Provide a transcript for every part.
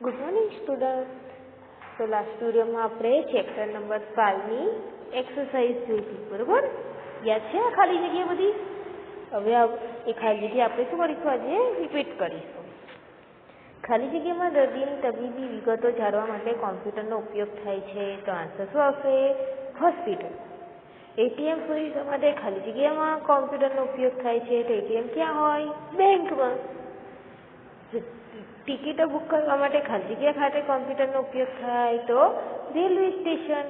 Good morning student. તો last વિડીયોમાં આપણે ચેપ્ટર નંબર 5ની એક્સરસાઇઝ જોઈ હતી, બરોબર? યાદ છે આ ખાલી જગ્યા બધી? હવે એ ખાલી જગ્યા આપણે શું કરીશું? આજે રિપીટ કરીશું. ખાલી જગ્યામાં દર્દીની તબીબી વિગતો જાણવા માટે કોમ્પ્યુટરનો ઉપયોગ થાય છે. તો આન્સર શું આવશે? હોસ્પિટલ. એટીએમ સુવિધા માટે ખાલી જગ્યામાં કોમ્પ્યુટરનો ઉપયોગ થાય છે. તો એટીએમ ક્યાં હોય? બેંકમાં. ટિકિટો બુક કરવા માટે ખાલી જગ્યા ખાતે કોમ્પ્યુટરનો ઉપયોગ થાય. તો રેલવે સ્ટેશન.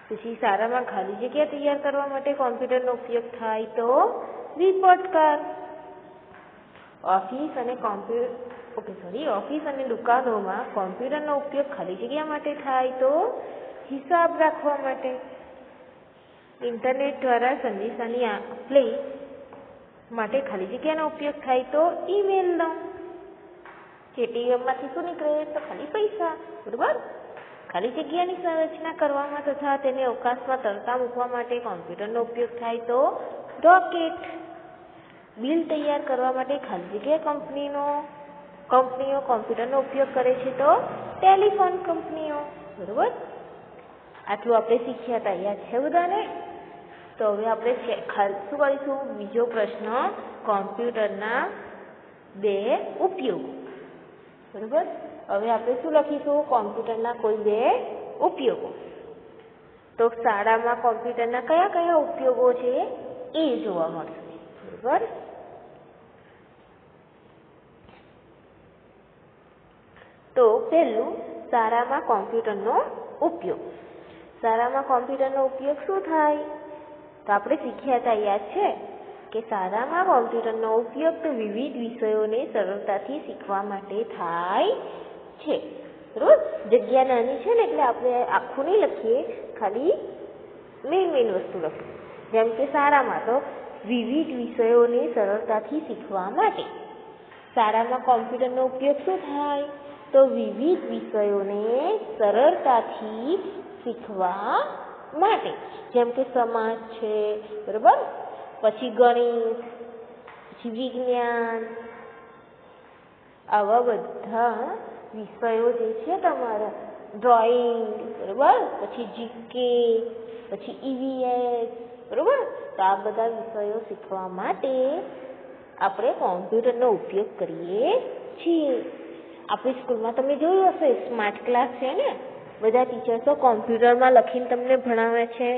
પછી શાળામાં ખાલી જગ્યા તૈયાર કરવા માટે કોમ્પ્યુટરનો ઉપયોગ થાય. તો રિપોર્ટ કાર્ડ. ઓફિસ અને દુકાનોમાં કોમ્પ્યુટરનો ઉપયોગ ખાલી જગ્યા માટે થાય. તો હિસાબ રાખવા માટે. ઇન્ટરનેટ દ્વારા સંદેશાની આપ-લે માટે ખાલી જગ્યાનો ઉપયોગ થાય. તો ઈમેલનો. એટીએમમાંથી શું નીકળે? તો ખાલી પૈસા, બરોબર? ખાલી જગ્યાની સંરચના કરવામાં તથા તેને અવકાશમાં તરતા મૂકવા માટે કોમ્પ્યુટરનો ઉપયોગ થાય. તો રોકેટ. બિલ તૈયાર કરવા માટે ખાલી જગ્યા કંપનીઓ કોમ્પ્યુટરનો ઉપયોગ કરે છે. તો ટેલિફોન કંપનીઓ, બરોબર? આટલું આપણે શીખ્યા હતા, યાદ છે બધાને? તો હવે આપણે શું કરીશું? બીજો પ્રશ્ન, કોમ્પ્યુટરના બે ઉપયોગો, બરોબર? હવે આપણે શું લખીશું? કોમ્પ્યુટરના કોઈ બે ઉપયોગો. તો શાળામાં કોમ્પ્યુટરના કયા કયા ઉપયોગો છે એ જોવા મળશે, બરોબર? તો પહેલું, શાળામાં કોમ્પ્યુટરનો ઉપયોગ. શાળામાં કોમ્પ્યુટરનો ઉપયોગ શું થાય? તો આપણે શીખ્યા હતા, યાદ છે કે શાળામાં કોમ્પ્યુટરનો ઉપયોગ તો વિવિધ વિષયોને સરળતાથી શીખવા માટે થાય છે, બરોબર? જગ્યા નાની છે ને એટલે આપણે આખું નહીં લખીએ, ખાલી મેઇન વસ્તુ લખીએ. જેમ કે શાળામાં તો વિવિધ વિષયોને સરળતાથી શીખવા માટે. શાળામાં કોમ્પ્યુટરનો ઉપયોગ શું થાય? તો વિવિધ વિષયોને સરળતાથી શીખવા માટે. જેમ કે સમાજ છે, બરોબર? પછી ગણિત, પછી વિજ્ઞાન, આવા બધા વિષયો જે છે તમારા, ડ્રોઈંગ, બરોબર? પછી જીકે, પછી ઈવીએસ, બરોબર? તો આ બધા વિષયો શીખવા માટે આપણે કોમ્પ્યુટરનો ઉપયોગ કરીએ છીએ. આપણી સ્કૂલમાં તમે જોયું હશે, સ્માર્ટ ક્લાસ છે ને, બધા ટીચર્સો કોમ્પ્યુટરમાં લખીને તમને ભણાવે છે,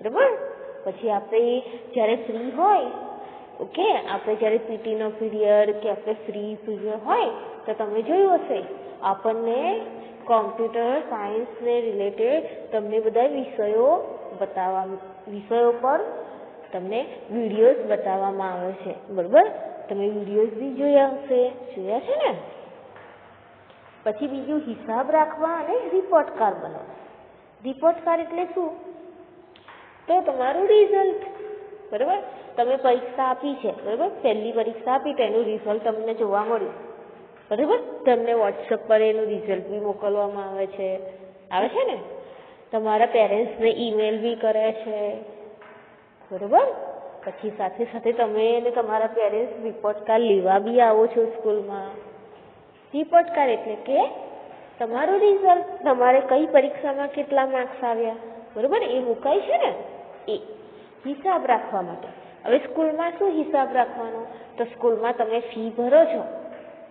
બરોબર? પછી આપણે જ્યારે ફ્રી હોય, ઓકે, આપણે જ્યારે પીટીનો પીરિયડ કે આપણે ફ્રી પીરિયડ હોય તો તમે જોયું હશે, આપણને કોમ્પ્યુટર સાયન્સને રિલેટેડ તમને બધા વિષયો પર તમને વિડીયોઝ બતાવવામાં આવે છે, બરોબર? તમે વિડીયોઝ બી જોયા છે ને? પછી બીજું, હિસાબ રાખવા અને રિપોર્ટ કાર્ડ બનાવવા. રિપોર્ટ કાર્ડ એટલે શું? તો તમારું રિઝલ્ટ, બરોબર? તમે પરીક્ષા આપી છે, બરોબર? પહેલી પરીક્ષા આપી તો એનું રિઝલ્ટ તમને જોવા મળ્યું, બરોબર? તમને વોટ્સઅપ પર એનું રિઝલ્ટ બી મોકલવામાં આવે છે ને? તમારા પેરેન્ટ્સને ઈમેલ બી કરે છે, બરોબર? પછી સાથે સાથે તમે અને તમારા પેરેન્ટ્સ રિપોર્ટ કાર્ડ લેવા બી આવો છો સ્કૂલમાં. રિપોર્ટ કાર્ડ એટલે કે તમારું રિઝલ્ટ, તમારે કઈ પરીક્ષામાં કેટલા માર્ક્સ આવ્યા, બરોબર? એ મુકાય છે ને? એ હિસાબ રાખવા માટે. હવે સ્કૂલમાં શું હિસાબ રાખવાનો? તો સ્કૂલમાં તમે ફી ભરો છો,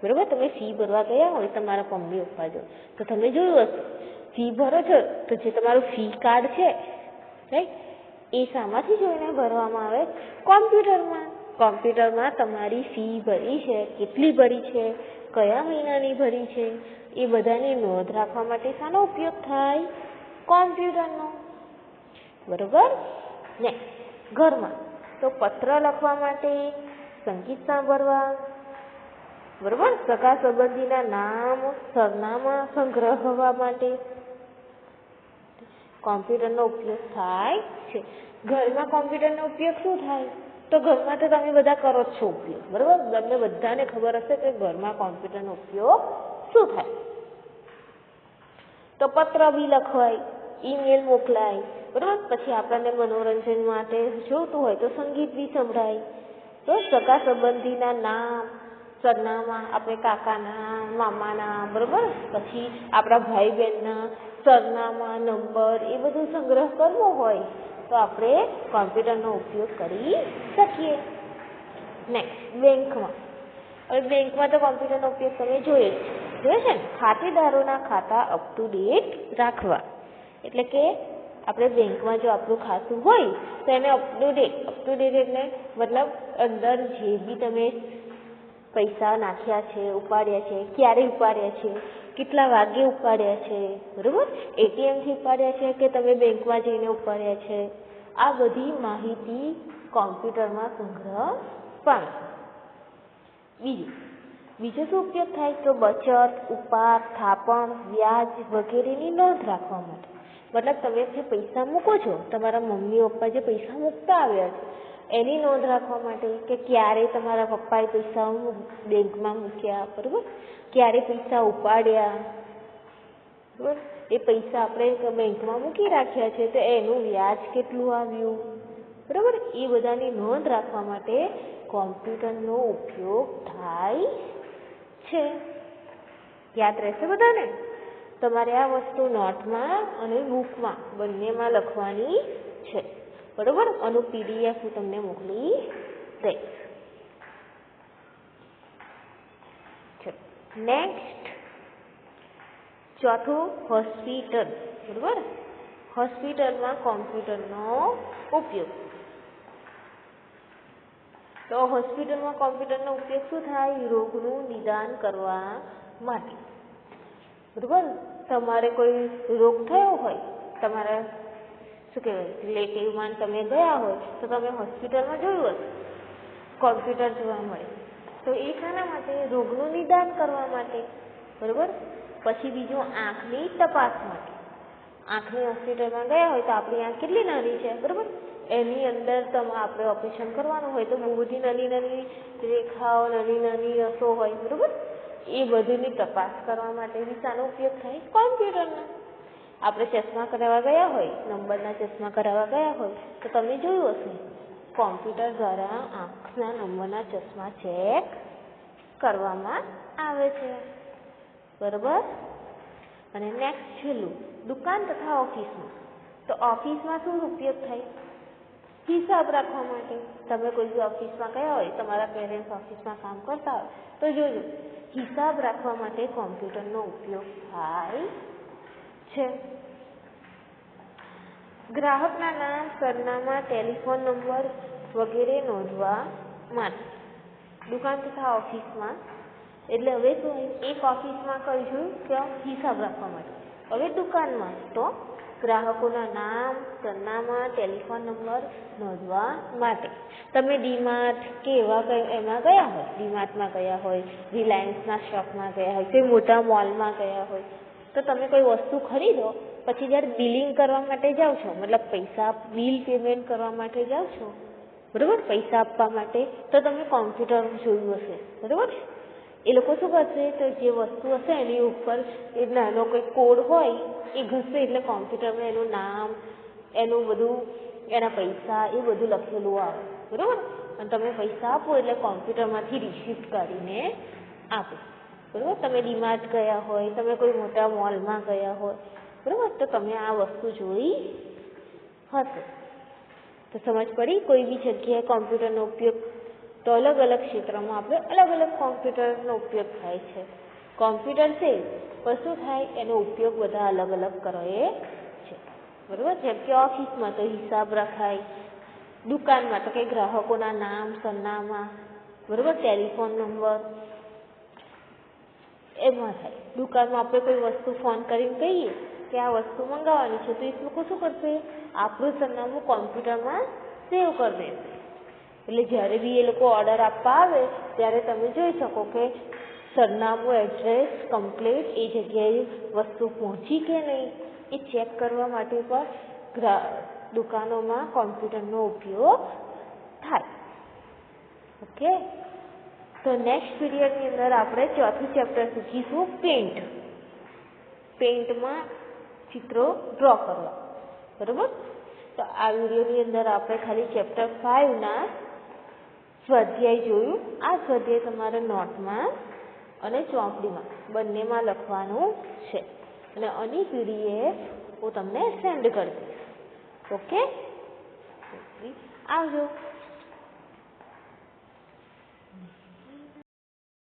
બરોબર? તમે ફી ભરવા ગયા હોય તમારા મમ્મી પપ્પા જો, તો તમે જોયું હશે, ફી ભરો છો તો જે તમારું ફી કાર્ડ છે, રાઈટ, એ શામાંથી જોઈને ભરવામાં આવે? કોમ્પ્યુટરમાં. કોમ્પ્યુટરમાં તમારી ફી ભરી છે, કેટલી ભરી છે, કયા મહિનાની ભરી છે, એ બધાની નોંધ રાખવા માટે શાનો ઉપયોગ થાય? કોમ્પ્યુટરનો, બરોબર ને? ઘરમાં તો પત્ર લખવા માટે, સંગીત સાંભળવા, બરોબર? સગા સંબંધીના નામ, સરનામા સંગ્રહવા માટે કોમ્પ્યુટરનો ઉપયોગ થાય છે. ઘરમાં કોમ્પ્યુટરનો ઉપયોગ શું થાય? તો ઘરમાં તો તમે બધા કરો જ છો ઉપયોગ, બરોબર? તમને બધાને ખબર હશે કે ઘરમાં કોમ્પ્યુટરનો ઉપયોગ શું થાય. તો પત્ર બી લખવાય, ઈમેલ મોકલાય, બરોબર? પછી આપણને મનોરંજન માટે જોતું હોય તો સંગીત બી સંભળાય. તો સગા સંબંધીના નામ, સરનામા આપણે કાકાના, મામાના, બરાબર, પછી આપણા ભાઈ બહેનના સરનામા, નંબર એ બધું સંગ્રહ કરવો હોય તો આપણે કોમ્પ્યુટરનો ઉપયોગ કરી શકીએ. નેક્સ્ટ, બેંકમાં. હવે બેંકમાં તો કોમ્પ્યુટરનો ઉપયોગ તમે જોયો છે ને. ખાતેદારોના ખાતા અપ ટુ ડેટ રાખવા, એટલે કે આપણે બેંકમાં જો આપણું ખાતું હોય તો એને અપ ટુ ડેટ એટલે મતલબ અંદર જે બી તમે પૈસા નાખ્યા છે, ઉપાડ્યા છે, ક્યારે ઉપાડ્યા છે, કેટલા વાગે ઉપાડ્યા છે, બરાબર, એટીએમથી ઉપાડ્યા છે કે તમે બેંકમાં જઈને ઉપાડ્યા છે, આ બધી માહિતી કોમ્પ્યુટરમાં સંગ્રહ પામે. બીજો શું ઉપયોગ થાય તો બચત, ઉપાડ, થાપણ, વ્યાજ વગેરેની નોંધ રાખવા માટે. મતલબ તમે જે પૈસા મૂકો છો, તમારા મમ્મી પપ્પા જે પૈસા મૂકતા આવ્યા છે એની નોંધ રાખવા માટે કે ક્યારે તમારા પપ્પાએ પૈસા બેંકમાં મૂક્યા, બરાબર, ક્યારે પૈસા ઉપાડ્યા, બરાબર, એ પૈસા આપણે બેંકમાં મૂકી રાખ્યા છે તો એનું વ્યાજ કેટલું આવ્યું, બરાબર, એ બધાની નોંધ રાખવા માટે કોમ્પ્યુટરનો ઉપયોગ થાય છે. યાદ રહેશે બધાને? તમારે આ વસ્તુ નોટમાં અને બુકમાં બંનેમાં લખવાની છે, બરાબર. આનું PDF હું તમને મોકલી દઈશ. નેક્સ્ટ, ચોથું, હોસ્પિટલ, બરાબર. હોસ્પિટલમાં કોમ્પ્યુટરનો ઉપયોગ. તો હોસ્પિટલમાં કોમ્પ્યુટરનો ઉપયોગ શું થાય? રોગનું નિદાન કરવા માટે, બરાબર. તમારે કોઈ રોગ થયો હોય, તમારા શું કહેવાય રિલેટિવમાં તમે ગયા હોય તો તમે હોસ્પિટલમાં જોયું હશે કોમ્પ્યુટર જોવા મળે. તો એ શાના માટે? રોગનું નિદાન કરવા માટે, બરાબર. પછી બીજું, આંખની તપાસ માટે. આંખની હોસ્પિટલમાં ગયા હોય તો આપણી આંખ કેટલી નાની છે, બરાબર, એની અંદર આપણે ઓપરેશન કરવાનું હોય તો બહુ બધી નાની નાની રેખાઓ, નાની નાની નસો હોય, બરાબર. એ બધીની તપાસ કરવા માટે બી શાનો ઉપયોગ થાય? કોમ્પ્યુટરનો. આપણે ચશ્મા કરાવવા ગયા હોય, નંબરના ચશ્મા કરાવવા ગયા હોય તો તમે જોયું હશે કોમ્પ્યુટર દ્વારા આંખના નંબરના ચશ્મા ચેક કરવામાં આવે છે, બરાબર. અને નેક્સ્ટ છેલ્લું, દુકાન તથા ઓફિસમાં. તો ઓફિસમાં શું ઉપયોગ થાય? હિસાબ રાખવા માટે. તમે કોઈ બી ઓફિસમાં ગયા હોય, તમારા પેરેન્ટ્સ ઓફિસમાં કામ કરતા હોય તો જોજો હિસાબ રાખવા માટે કોમ્પ્યુટરનો ઉપયોગ થાય છે. ગ્રાહકના નામ, સરનામા, ટેલિફોન નંબર વગેરે નોંધવા માટે. દુકાન તથા ઓફિસમાં એટલે હવે શું, એક ઓફિસમાં કહીશું કે હિસાબ રાખવા માટે. હવે દુકાનમાં તો ગ્રાહકોના નામ, સરનામા, ટેલિફોન નંબર નોંધવા માટે. તમે ડીમાર્ટ કે એમાં ગયા હોય, ડીમાર્ટમાં ગયા હોય, રિલાયન્સના શોપમાં ગયા હોય, કોઈ મોટા મોલમાં ગયા હોય તો તમે કોઈ વસ્તુ ખરીદો પછી જ્યારે બિલિંગ કરવા માટે જાઓ છો, મતલબ પૈસા બિલ પેમેન્ટ કરવા માટે જાઓ છો, બરાબર, પૈસા આપવા માટે, તો તમે કોમ્પ્યુટર જોયું હશે, બરાબર. એ લોકો શું કરશે? તો જે વસ્તુ હશે એની ઉપર એ નાનો કોઈ કોડ હોય એ ઘસશે એટલે કોમ્પ્યુટરમાં એનું નામ, એનું બધું, એના પૈસા એ બધું લખેલું આવે, બરાબર. અને તમે પૈસા આપો એટલે કોમ્પ્યુટરમાંથી રિસીપ્ટ કાઢીને આપે, બરાબર. તમે ડીમાર્ટ ગયા હોય, તમે કોઈ મોટા મોલમાં ગયા હોય, બરાબર, તો તમે આ વસ્તુ જોઈ હશે. તો સમજ પડી? કોઈ બી જગ્યાએ કોમ્પ્યુટરનો ઉપયોગ તો અલગ અલગ ક્ષેત્રમાં આપણે અલગ અલગ કોમ્પ્યુટરનો ઉપયોગ થાય છે. કોમ્પ્યુટર છે પણ શું થાય? એનો ઉપયોગ બધા અલગ અલગ કરે છે, બરાબર. જેમ કે ઓફિસમાં તો હિસાબ રખાય, દુકાનમાં તો કે ગ્રાહકોના નામ, સરનામા, બરાબર, ટેલિફોન નંબર એમાં થાય. દુકાનમાં આપણે કોઈ વસ્તુ ફોન કરીને કહીએ કે આ વસ્તુ મંગાવવાની છે તો એ લોકો શું કરશે? આપણું સરનામું કોમ્પ્યુટરમાં સેવ કરી દેશે. એટલે જ્યારે બી એ લોકો ઓર્ડર આપવા આવે ત્યારે તમે જોઈ શકો કે સરનામું, એડ્રેસ કમ્પ્લીટ, એ જગ્યાએ વસ્તુ પહોંચી કે નહીં એ ચેક કરવા માટે પણ દુકાનોમાં કોમ્પ્યુટરનો ઉપયોગ થાય. ઓકે, તો નેક્સ્ટ પીરિયડની અંદર આપણે ચોથું ચેપ્ટર શીખીશું, પેઇન્ટ. પેઇન્ટમાં ચિત્રો ડ્રો કરવા, બરાબર. તો આ વિડીયોની અંદર આપણે ખાલી ચેપ્ટર 5ના સ્વાધ્યાય જોયું. આ સ્વાધ્યાય તમારે નોટમાં અને ચોપડીમાં બંનેમાં લખવાનું છે અને આની PDF હું તમને સેન્ડ કરી દઈશ. ઓકે, આવજો.